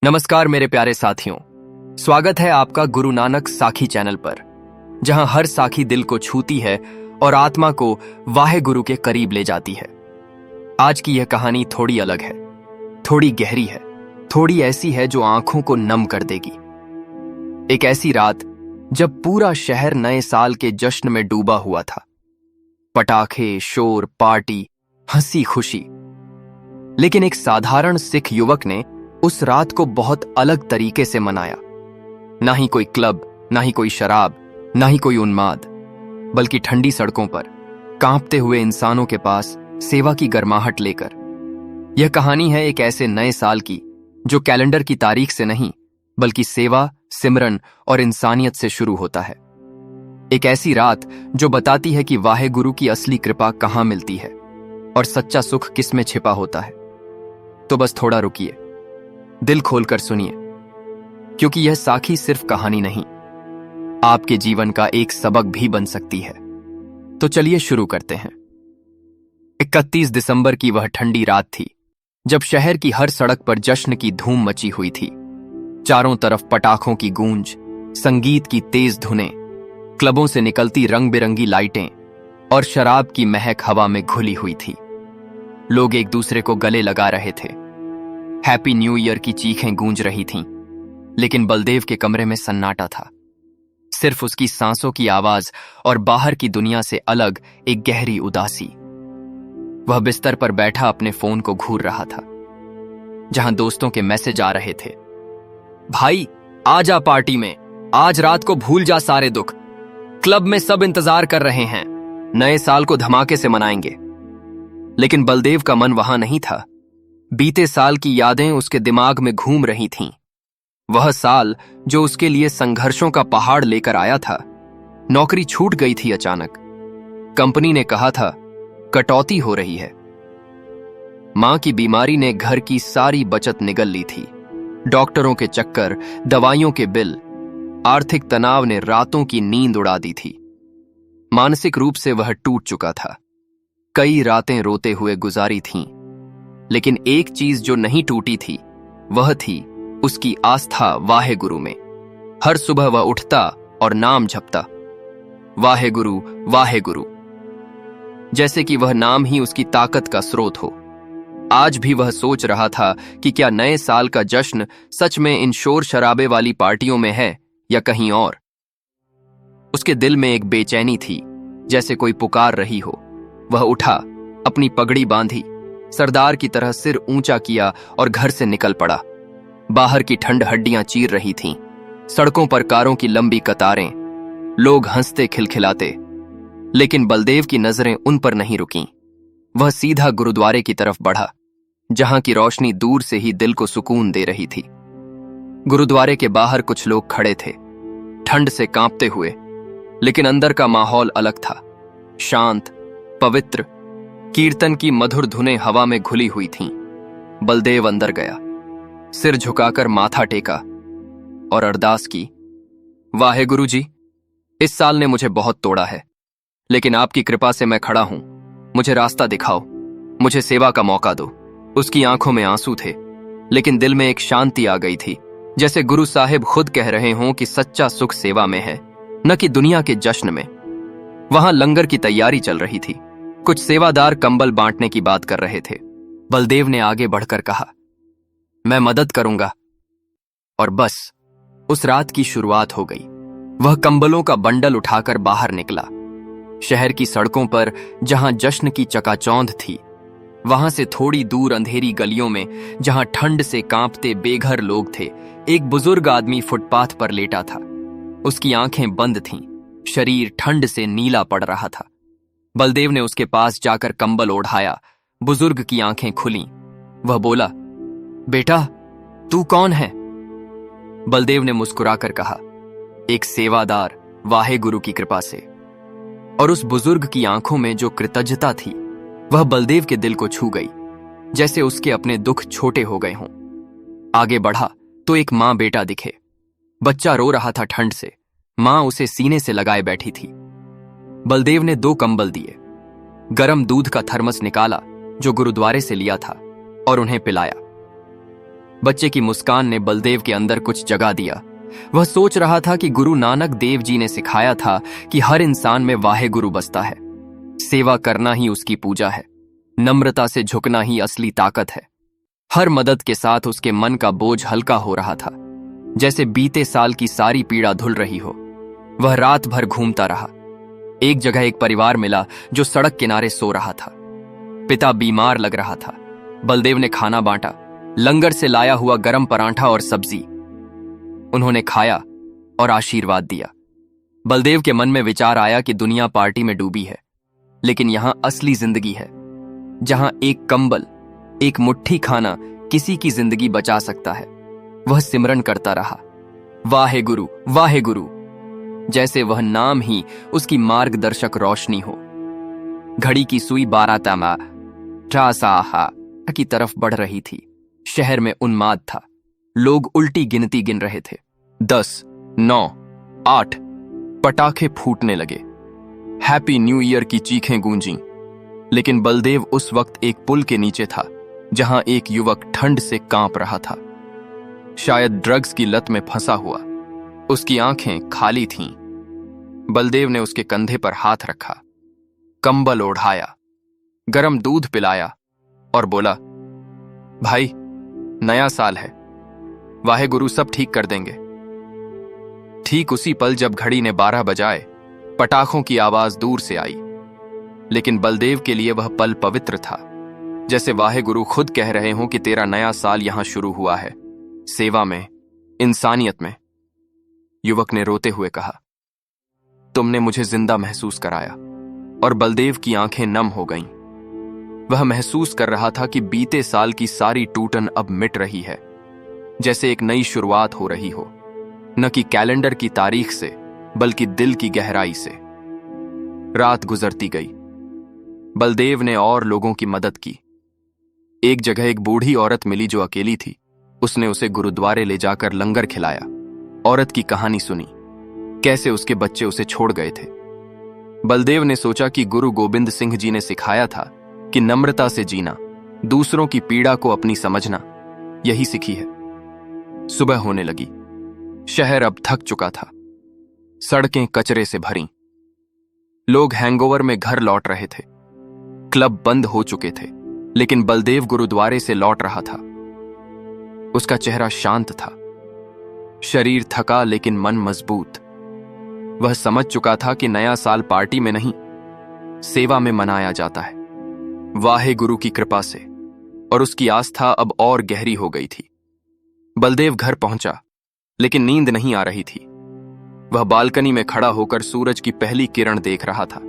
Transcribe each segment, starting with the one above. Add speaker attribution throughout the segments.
Speaker 1: नमस्कार मेरे प्यारे साथियों, स्वागत है आपका गुरु नानक साखी चैनल पर, जहां हर साखी दिल को छूती है और आत्मा को वाहे गुरु के करीब ले जाती है। आज की यह कहानी थोड़ी अलग है, थोड़ी गहरी है, थोड़ी ऐसी है जो आंखों को नम कर देगी। एक ऐसी रात जब पूरा शहर नए साल के जश्न में डूबा हुआ था। पटाखे, शोर, पार्टी, हंसी खुशी। लेकिन एक साधारण सिख युवक ने उस रात को बहुत अलग तरीके से मनाया। ना ही कोई क्लब, ना ही कोई शराब, ना ही कोई उन्माद, बल्कि ठंडी सड़कों पर कांपते हुए इंसानों के पास सेवा की गर्माहट लेकर। यह कहानी है एक ऐसे नए साल की जो कैलेंडर की तारीख से नहीं, बल्कि सेवा, सिमरन और इंसानियत से शुरू होता है। एक ऐसी रात जो बताती है कि वाहे गुरु की असली कृपा कहां मिलती है और सच्चा सुख किस में छिपा होता है। तो बस थोड़ा रुकिए, दिल खोलकर सुनिए, क्योंकि यह साखी सिर्फ कहानी नहीं, आपके जीवन का एक सबक भी बन सकती है। तो चलिए शुरू करते हैं। 31 दिसंबर की वह ठंडी रात थी जब शहर की हर सड़क पर जश्न की धूम मची हुई थी। चारों तरफ पटाखों की गूंज, संगीत की तेज धुनें, क्लबों से निकलती रंग बिरंगी लाइटें और शराब की महक हवा में घुली हुई थी। लोग एक दूसरे को गले लगा रहे थे। हैप्पी न्यू ईयर की चीखें गूंज रही थीं, लेकिन बलदेव के कमरे में सन्नाटा था। सिर्फ उसकी सांसों की आवाज और बाहर की दुनिया से अलग एक गहरी उदासी। वह बिस्तर पर बैठा अपने फोन को घूर रहा था, जहां दोस्तों के मैसेज आ रहे थे। भाई आजा पार्टी में, आज रात को भूल जा सारे दुख, क्लब में सब इंतजार कर रहे हैं, नए साल को धमाके से मनाएंगे। लेकिन बलदेव का मन वहां नहीं था। बीते साल की यादें उसके दिमाग में घूम रही थीं। वह साल जो उसके लिए संघर्षों का पहाड़ लेकर आया था। नौकरी छूट गई थी अचानक। कंपनी ने कहा था कटौती हो रही है। मां की बीमारी ने घर की सारी बचत निगल ली थी। डॉक्टरों के चक्कर, दवाइयों के बिल, आर्थिक तनाव ने रातों की नींद उड़ा दी थी। मानसिक रूप से वह टूट चुका था। कई रातें रोते हुए गुजारी थीं, लेकिन एक चीज जो नहीं टूटी थी वह थी उसकी आस्था वाहे गुरु में। हर सुबह वह उठता और नाम जपता, वाहे गुरु, वाहे गुरु, जैसे कि वह नाम ही उसकी ताकत का स्रोत हो। आज भी वह सोच रहा था कि क्या नए साल का जश्न सच में इन शोर शराबे वाली पार्टियों में है या कहीं और। उसके दिल में एक बेचैनी थी, जैसे कोई पुकार रही हो। वह उठा, अपनी पगड़ी बांधी, सरदार की तरह सिर ऊंचा किया और घर से निकल पड़ा। बाहर की ठंड हड्डियां चीर रही थीं। सड़कों पर कारों की लंबी कतारें, लोग हंसते खिलखिलाते, लेकिन बलदेव की नजरें उन पर नहीं रुकीं। वह सीधा गुरुद्वारे की तरफ बढ़ा, जहां की रोशनी दूर से ही दिल को सुकून दे रही थी। गुरुद्वारे के बाहर कुछ लोग खड़े थे, ठंड से कांपते हुए, लेकिन अंदर का माहौल अलग था, शांत, पवित्र। कीर्तन की मधुर धुनें हवा में घुली हुई थीं। बलदेव अंदर गया, सिर झुकाकर माथा टेका और अरदास की, वाहे गुरु जी, इस साल ने मुझे बहुत तोड़ा है, लेकिन आपकी कृपा से मैं खड़ा हूं। मुझे रास्ता दिखाओ, मुझे सेवा का मौका दो। उसकी आंखों में आंसू थे, लेकिन दिल में एक शांति आ गई थी, जैसे गुरु साहिब खुद कह रहे हों कि सच्चा सुख सेवा में है, न कि दुनिया के जश्न में। वहां लंगर की तैयारी चल रही थी। कुछ सेवादार कंबल बांटने की बात कर रहे थे। बलदेव ने आगे बढ़कर कहा, मैं मदद करूंगा। और बस उस रात की शुरुआत हो गई। वह कंबलों का बंडल उठाकर बाहर निकला। शहर की सड़कों पर जहां जश्न की चकाचौंध थी, वहां से थोड़ी दूर अंधेरी गलियों में, जहां ठंड से कांपते बेघर लोग थे, एक बुजुर्ग आदमी फुटपाथ पर लेटा था। उसकी आंखें बंद थीं, शरीर ठंड से नीला पड़ रहा था। बलदेव ने उसके पास जाकर कंबल ओढ़ाया। बुजुर्ग की आंखें खुलीं। वह बोला, बेटा तू कौन है? बलदेव ने मुस्कुराकर कहा, एक सेवादार, वाहे गुरु की कृपा से। और उस बुजुर्ग की आंखों में जो कृतज्ञता थी, वह बलदेव के दिल को छू गई, जैसे उसके अपने दुख छोटे हो गए हों। आगे बढ़ा तो एक मां बेटा दिखे। बच्चा रो रहा था ठंड से। मां उसे सीने से लगाए बैठी थी। बलदेव ने 2 कंबल दिए, गरम दूध का थर्मस निकाला जो गुरुद्वारे से लिया था, और उन्हें पिलाया। बच्चे की मुस्कान ने बलदेव के अंदर कुछ जगा दिया। वह सोच रहा था कि गुरु नानक देव जी ने सिखाया था कि हर इंसान में वाहे गुरु बसता है। सेवा करना ही उसकी पूजा है, नम्रता से झुकना ही असली ताकत है। हर मदद के साथ उसके मन का बोझ हल्का हो रहा था, जैसे बीते साल की सारी पीड़ा धुल रही हो। वह रात भर घूमता रहा। एक जगह एक परिवार मिला जो सड़क किनारे सो रहा था। पिता बीमार लग रहा था। बलदेव ने खाना बांटा, लंगर से लाया हुआ गरम परांठा और सब्जी। उन्होंने खाया और आशीर्वाद दिया। बलदेव के मन में विचार आया कि दुनिया पार्टी में डूबी है, लेकिन यहां असली जिंदगी है, जहां एक कंबल, एक मुट्ठी खाना किसी की जिंदगी बचा सकता है। वह सिमरन करता रहा, वाहे गुरु, वाहे गुरु, जैसे वह नाम ही उसकी मार्गदर्शक रोशनी हो। घड़ी की सुई 12 तमा की तरफ बढ़ रही थी। शहर में उन्माद था। लोग उल्टी गिनती गिन रहे थे। 10, 9, 8 पटाखे फूटने लगे। हैप्पी न्यू ईयर की चीखें गूंजी। लेकिन बलदेव उस वक्त एक पुल के नीचे था, जहां एक युवक ठंड से कांप रहा था, शायद ड्रग्स की लत में फंसा हुआ। उसकी आंखें खाली थीं। बलदेव ने उसके कंधे पर हाथ रखा, कंबल ओढ़ाया, गरम दूध पिलाया और बोला, भाई, नया साल है, वाहे गुरु सब ठीक कर देंगे। ठीक उसी पल जब घड़ी ने 12 बजाए, पटाखों की आवाज दूर से आई। लेकिन बलदेव के लिए वह पल पवित्र था, जैसे वाहे गुरु खुद कह रहे हों कि तेरा नया साल यहां शुरू हुआ है, सेवा में, इंसानियत में। युवक ने रोते हुए कहा, तुमने मुझे जिंदा महसूस कराया। और बलदेव की आंखें नम हो गईं। वह महसूस कर रहा था कि बीते साल की सारी टूटन अब मिट रही है, जैसे एक नई शुरुआत हो रही हो, न कि कैलेंडर की तारीख से, बल्कि दिल की गहराई से। रात गुजरती गई। बलदेव ने और लोगों की मदद की। एक जगह एक बूढ़ी औरत मिली जो अकेली थी। उसने उसे गुरुद्वारे ले जाकर लंगर खिलाया। औरत की कहानी सुनी, कैसे उसके बच्चे उसे छोड़ गए थे। बलदेव ने सोचा कि गुरु गोबिंद सिंह जी ने सिखाया था कि नम्रता से जीना, दूसरों की पीड़ा को अपनी समझना, यही सीखी है। सुबह होने लगी। शहर अब थक चुका था। सड़कें कचरे से भरीं। लोग हैंगओवर में घर लौट रहे थे। क्लब बंद हो चुके थे, लेकिन बलदेव गुरुद्वारे से लौट रहा था। उसका चेहरा शांत था, शरीर थका लेकिन मन मजबूत। वह समझ चुका था कि नया साल पार्टी में नहीं, सेवा में मनाया जाता है, वाहे गुरु की कृपा से। और उसकी आस्था अब और गहरी हो गई थी। बलदेव घर पहुंचा, लेकिन नींद नहीं आ रही थी। वह बालकनी में खड़ा होकर सूरज की पहली किरण देख रहा था,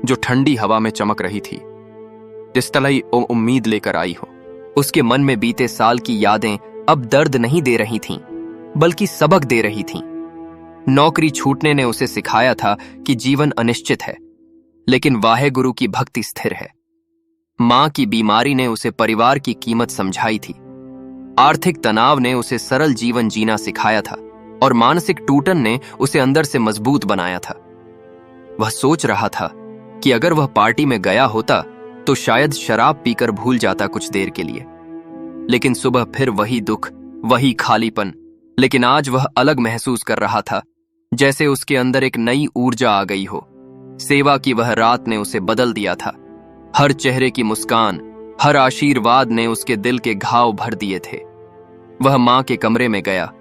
Speaker 1: जो ठंडी हवा में चमक रही थी, जिस तरह उम्मीद लेकर आई हो। उसके मन में बीते साल की यादें अब दर्द नहीं दे रही थीं, बल्कि सबक दे रही थीं। नौकरी छूटने ने उसे सिखाया था कि जीवन अनिश्चित है, लेकिन वाहे गुरु की भक्ति स्थिर है। मां की बीमारी ने उसे परिवार की कीमत समझाई थी। आर्थिक तनाव ने उसे सरल जीवन जीना सिखाया था, और मानसिक टूटन ने उसे अंदर से मजबूत बनाया था। वह सोच रहा था कि अगर वह पार्टी में गया होता तो शायद शराब पीकर भूल जाता कुछ देर के लिए। लेकिन सुबह फिर वही दुख, वही खालीपन। लेकिन आज वह अलग महसूस कर रहा था, जैसे उसके अंदर एक नई ऊर्जा आ गई हो। सेवा की वह रात ने उसे बदल दिया था। हर चेहरे की मुस्कान, हर आशीर्वाद ने उसके दिल के घाव भर दिए थे। वह मां के कमरे में गया।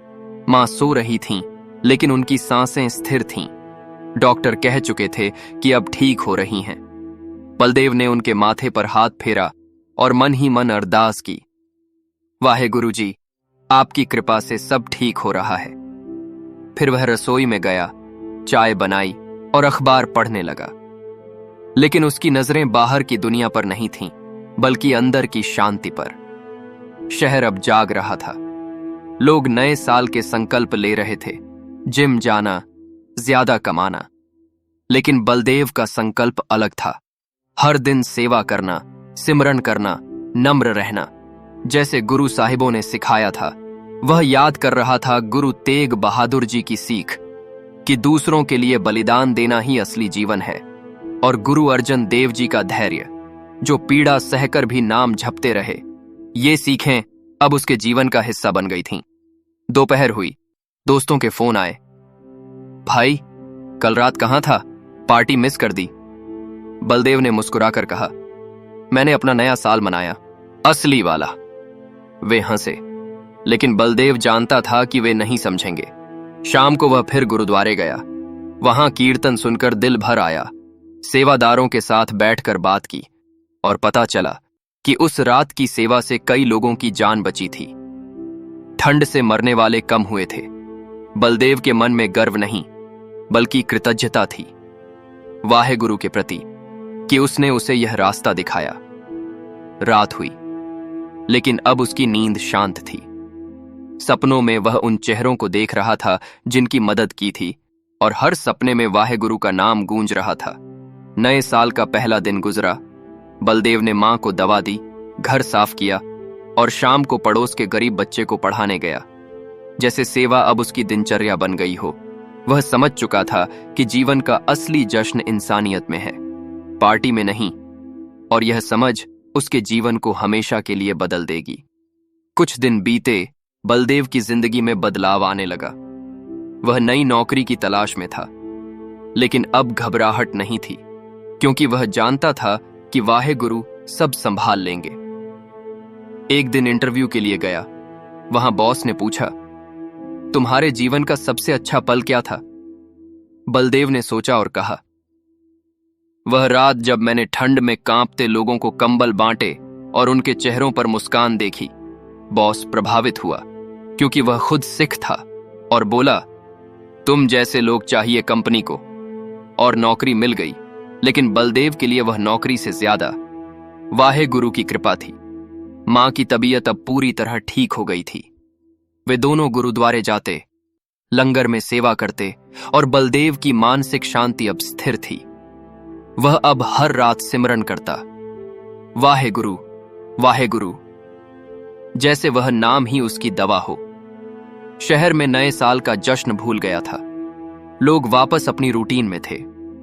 Speaker 1: मां सो रही थीं, लेकिन उनकी सांसें स्थिर थीं। डॉक्टर कह चुके थे कि अब ठीक हो रही हैं। बलदेव ने उनके माथे पर हाथ फेरा और मन ही मन अरदास की, वाहे गुरु जी, आपकी कृपा से सब ठीक हो रहा है। फिर वह रसोई में गया, चाय बनाई और अखबार पढ़ने लगा। लेकिन उसकी नजरें बाहर की दुनिया पर नहीं थीं, बल्कि अंदर की शांति पर। शहर अब जाग रहा था। लोग नए साल के संकल्प ले रहे थे, जिम जाना, ज्यादा कमाना। लेकिन बलदेव का संकल्प अलग था। हर दिन सेवा करना, सिमरन करना, नम्र रहना, जैसे गुरु साहिबों ने सिखाया था। वह याद कर रहा था गुरु तेग बहादुर जी की सीख कि दूसरों के लिए बलिदान देना ही असली जीवन है, और गुरु अर्जन देव जी का धैर्य, जो पीड़ा सहकर भी नाम जपते रहे। ये सीखें अब उसके जीवन का हिस्सा बन गई थीं। दोपहर हुई, दोस्तों के फोन आए। भाई, कल रात कहां था? पार्टी मिस कर दी। बलदेव ने मुस्कुराकर कहा, मैंने अपना नया साल मनाया, असली वाला। वे हंसे, लेकिन बलदेव जानता था कि वे नहीं समझेंगे। शाम को वह फिर गुरुद्वारे गया। वहां कीर्तन सुनकर दिल भर आया। सेवादारों के साथ बैठकर बात की और पता चला कि उस रात की सेवा से कई लोगों की जान बची थी। ठंड से मरने वाले कम हुए थे। बलदेव के मन में गर्व नहीं, बल्कि कृतज्ञता थी वाहेगुरु के प्रति कि उसने उसे यह रास्ता दिखाया। रात हुई, लेकिन अब उसकी नींद शांत थी। सपनों में वह उन चेहरों को देख रहा था जिनकी मदद की थी, और हर सपने में वाहेगुरु का नाम गूंज रहा था। नए साल का पहला दिन गुजरा। बलदेव ने मां को दवा दी, घर साफ किया और शाम को पड़ोस के गरीब बच्चे को पढ़ाने गया। जैसे सेवा अब उसकी दिनचर्या बन गई हो। वह समझ चुका था कि जीवन का असली जश्न इंसानियत में है, पार्टी में नहीं, और यह समझ उसके जीवन को हमेशा के लिए बदल देगी। कुछ दिन बीते, बलदेव की जिंदगी में बदलाव आने लगा। वह नई नौकरी की तलाश में था, लेकिन अब घबराहट नहीं थी, क्योंकि वह जानता था कि वाहेगुरु सब संभाल लेंगे। एक दिन इंटरव्यू के लिए गया। वहां बॉस ने पूछा, तुम्हारे जीवन का सबसे अच्छा पल क्या था? बलदेव ने सोचा और कहा, वह रात जब मैंने ठंड में कांपते लोगों को कंबल बांटे और उनके चेहरों पर मुस्कान देखी। बॉस प्रभावित हुआ, क्योंकि वह खुद सिख था, और बोला, तुम जैसे लोग चाहिए कंपनी को। और नौकरी मिल गई, लेकिन बलदेव के लिए वह नौकरी से ज्यादा वाहेगुरु की कृपा थी। मां की तबीयत अब पूरी तरह ठीक हो गई थी। वे दोनों गुरुद्वारे जाते, लंगर में सेवा करते, और बलदेव की मानसिक शांति अब स्थिर थी। वह अब हर रात सिमरन करता, वाहेगुरु वाहेगुरु, जैसे वह नाम ही उसकी दवा हो। शहर में नए साल का जश्न भूल गया था। लोग वापस अपनी रूटीन में थे,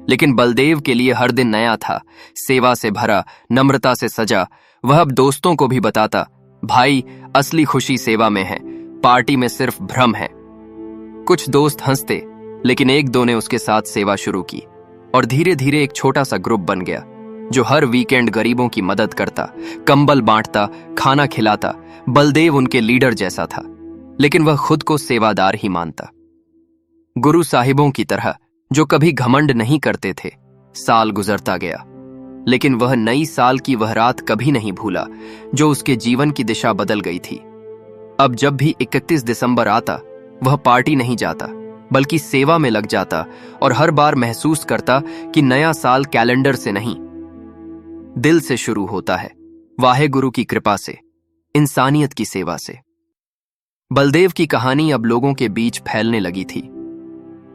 Speaker 1: लेकिन बलदेव के लिए हर दिन नया था, सेवा से भरा, नम्रता से सजा। वह अब दोस्तों को भी बताता, भाई, असली खुशी सेवा में है, पार्टी में सिर्फ भ्रम है। कुछ दोस्त हंसते, लेकिन एक दो ने उसके साथ सेवा शुरू की, और धीरे धीरे एक छोटा सा ग्रुप बन गया, जो हर वीकेंड गरीबों की मदद करता, कंबल बांटता, खाना खिलाता। बलदेव उनके लीडर जैसा था, लेकिन वह खुद को सेवादार ही मानता। गुरु साहिबों की तरह, जो कभी घमंड नहीं करते थे। साल गुजरता गया, लेकिन वह नई साल की वह रात कभी नहीं भूला, जो उसके जीवन की दिशा बदल गई थी। अब जब भी 31 दिसंबर आता, वह पार्टी नहीं जाता, बल्कि सेवा में लग जाता, और हर बार महसूस करता कि नया साल कैलेंडर से नहीं, दिल से शुरू होता है, वाहेगुरु की कृपा से, इंसानियत की सेवा से। बलदेव की कहानी अब लोगों के बीच फैलने लगी थी।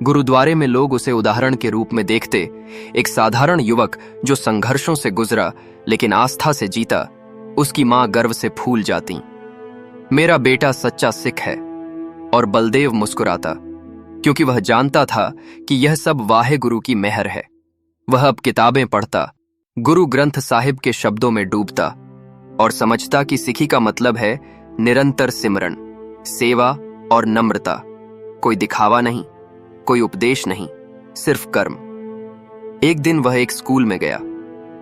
Speaker 1: गुरुद्वारे में लोग उसे उदाहरण के रूप में देखते, एक साधारण युवक जो संघर्षों से गुजरा लेकिन आस्था से जीता। उसकी मां गर्व से फूल जाती, मेरा बेटा सच्चा सिख है। और बलदेव मुस्कुराता, क्योंकि वह जानता था कि यह सब वाहेगुरु की मेहर है। वह अब किताबें पढ़ता, गुरु ग्रंथ साहिब के शब्दों में डूबता, और समझता कि सिखी का मतलब है निरंतर सिमरन, सेवा और नम्रता। कोई दिखावा नहीं, कोई उपदेश नहीं, सिर्फ कर्म। एक दिन वह एक स्कूल में गया,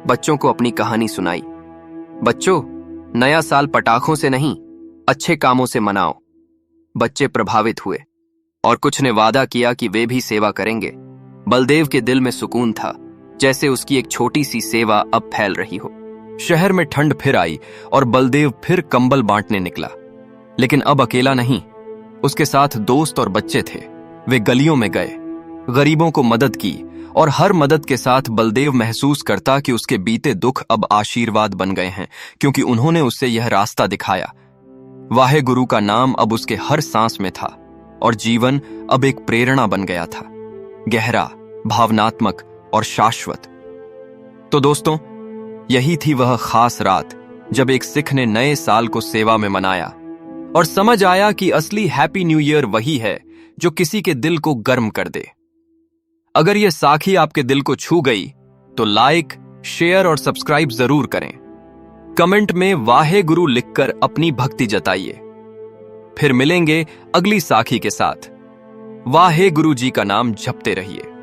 Speaker 1: बच्चों को अपनी कहानी सुनाई। बच्चों, नया साल पटाखों से नहीं, अच्छे कामों से मनाओ। बच्चे प्रभावित हुए, और कुछ ने वादा किया कि वे भी सेवा करेंगे। बलदेव के दिल में सुकून था, जैसे उसकी एक छोटी सी सेवा अब फैल रही हो। शहर में ठंड फिर आई, और बलदेव फिर कंबल बांटने निकला, लेकिन अब अकेला नहीं, उसके साथ दोस्त और बच्चे थे। वे गलियों में गए, गरीबों को मदद की, और हर मदद के साथ बलदेव महसूस करता कि उसके बीते दुख अब आशीर्वाद बन गए हैं, क्योंकि उन्होंने उसे यह रास्ता दिखाया। वाहेगुरु का नाम अब उसके हर सांस में था, और जीवन अब एक प्रेरणा बन गया था, गहरा, भावनात्मक और शाश्वत। तो दोस्तों, यही थी वह खास रात जब एक सिख ने नए साल को सेवा में मनाया, और समझ आया कि असली हैप्पी न्यू ईयर वही है जो किसी के दिल को गर्म कर दे। अगर यह साखी आपके दिल को छू गई, तो लाइक, शेयर और सब्सक्राइब जरूर करें। कमेंट में वाहे गुरु लिखकर अपनी भक्ति जताइए। फिर मिलेंगे अगली साखी के साथ। वाहे गुरु जी का नाम जपते रहिए।